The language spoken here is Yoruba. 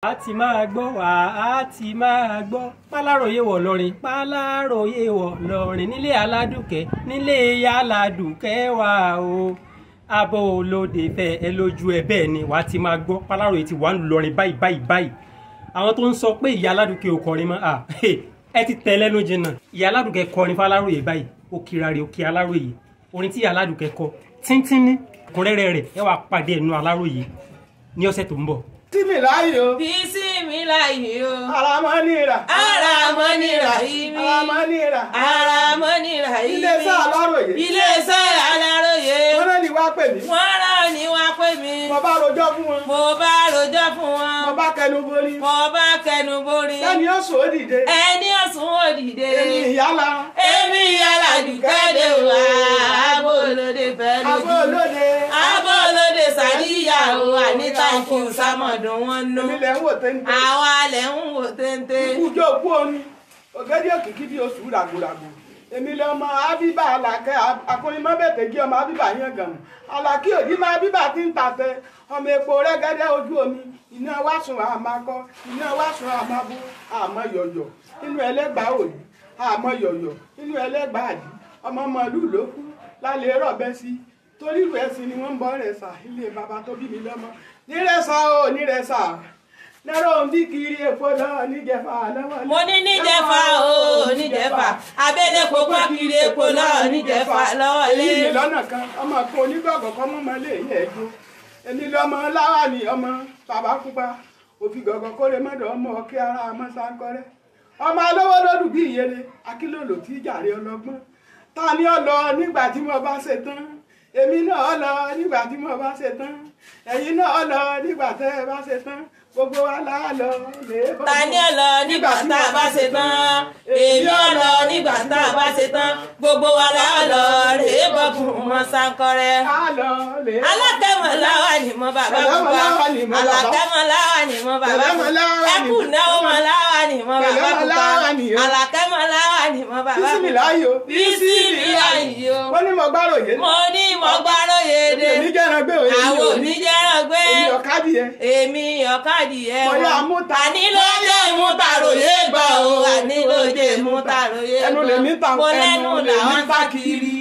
a ti máa gbọ́ wá a ti máa gbọ́ páláròyé wọ̀ lọ́rin páláròyé wọ̀ lọ́rin nílé aládùkẹ́ nílé Iyaladukẹ wà o abọ́ olóde fẹ́ ẹ lójú ẹ bẹ́ẹ̀ ni wàá ti máa gbọ́ páláròyé ti wà ń lọrin báyìí àwọn tó ń sọ pé Iyaladukẹ ò kọrin mọ́ ẹ ti tẹ̀ lẹ́nu jìnnà Iyaladukẹ kọrin fáláròyé báyìí ó kíra rẹ̀ ó kí Aláròyé orin tí Iyaladukẹ kọ tíntínní kúnrẹ́rẹ́ rẹ̀ ẹ wá pàdé ẹnu Aláròyé ní ọ̀sẹ̀ tó ń bọ̀. Bisimilayo. Bisimilayo. Aramanira. Aramanira imi. Aramanira. Aramanira imi. Ilé-iṣẹ́ Alaroye. Ilé-iṣẹ́ Alaroye. Wọ́n rán ni wá pè mí. Wọ́n rán ni wá pè mí. Mo bá rojọ́ fún wọn. Mo bá rojọ́ fún wọn. Mo bá kẹnu borí. Mo bá kẹnu borí. Ẹni ọ̀sùn ó dìde. Ẹni ọ̀sùn ó dìde. Èmi ìyálà. Èmi Iyaladukẹ dé wá. Abo olóde fẹ́ lójú. Abo olóde. Abo olóde sàdíyà o. Àní thank you sámọ̀dún wọn nù. Èmi lẹ̀ ń wò téńté. Àwa lẹ̀ ń wò téńté. Kújó òkú omi. Ògèdè òkìkí bí oṣù ràgùràgù. Èmi lè ọmọ Abíbà Àlàkẹ́ akọrinmọ́bẹ̀tẹ̀ gé ọmọ Abíbà yẹn gan. Àlàkí òdì máa Abíbà ti ń tàtẹ. Ọmọ epo rẹ́gẹ́dẹ́ ojú omi. Iná wàásùn àmàkọ́. Iná wàásùn àmàbú. Àmọ́ yọ̀yọ̀. Inú ẹlẹ́gbàá òdì. Àmọ́ yọ̀yọ̀. Inú ẹlẹ́gbàá àdì. Ọmọ màálù ló kú. Lálẹ́ rọ̀bẹ sí. Torí ìlú ẹ̀sìn ni wọ́n ń bọ́ rẹ̀ sà. Ilé bàbá tó bí mi lọ́mọ. Nírẹ̀sà o nírẹ̀sà. Lẹ́rọ̀ ń bí kiri èpo náà níjẹ̀fà lọ́wọ́. Mo ní níjẹ̀fà o níjẹ̀fà abẹ́lé kókó kiri èpo náà níjẹ̀fà lọ́wọ́ lé. Èyí mi lọ́nà kan ọmọ kan onígbọ̀gbọ̀ kan mọ́ lé yẹn ẹ̀gbọ́n. Èmi lọ́mọ láwà ní ọmọ bàbá pupa òfin gọ̀gọ̀ kórè mọ́dọ̀ ọmọ ọ̀kẹ́ ara àmọ́ sáńkọ́rẹ́. Ọmọ alówó lódù bí ìyẹlẹ akílòlò tí jàre ọlọ́gbọ́n. Ta ni ó lọ nígbà tí mo bá ṣe tán? Èmi náà lọ nígbà tí mo bá ṣe tán. Ẹ̀yin náà lọ nígbà tẹ́ ẹ bá ṣe tán. Gbogbo wa la lọ lè bọ́. Ta ni ó lọ nígbà tá a bá ṣe tán? Èmi ó lọ nígbà tá a bá ṣe tán. Gbogbo wa la lọ lè bọ́ fún ọmọ sáńkọ́rẹ́. Alákẹ́mọ̀ láwà ní mọ́ bàbá pupa. Alákẹ́mọ̀ láwà ní mọ́ bàbá pupa. Ẹkù náà mọ̀ láwà ní mọ́ bàbá pupa. Alákẹ́mọ̀ láwà ní mọ́ bàbá pupa. Bisimilayo. Bisimilayo. Wọ́n ní mo gbáròyé. Mo ní mo gbáròyé dé. Èmi jẹ́ran gbé òye. Àwọn òní jẹ́ran gbé. Èmi ọ̀kadìyẹ. Èmi ọ̀kadìyẹ. Mo yá múta. Àní ló dé mútàròyé gbọ́ o. Àní ló dé mútàròyé gbọ́. Ẹnu lèmi ta mo lẹ́nu làwọn ń bá kiri.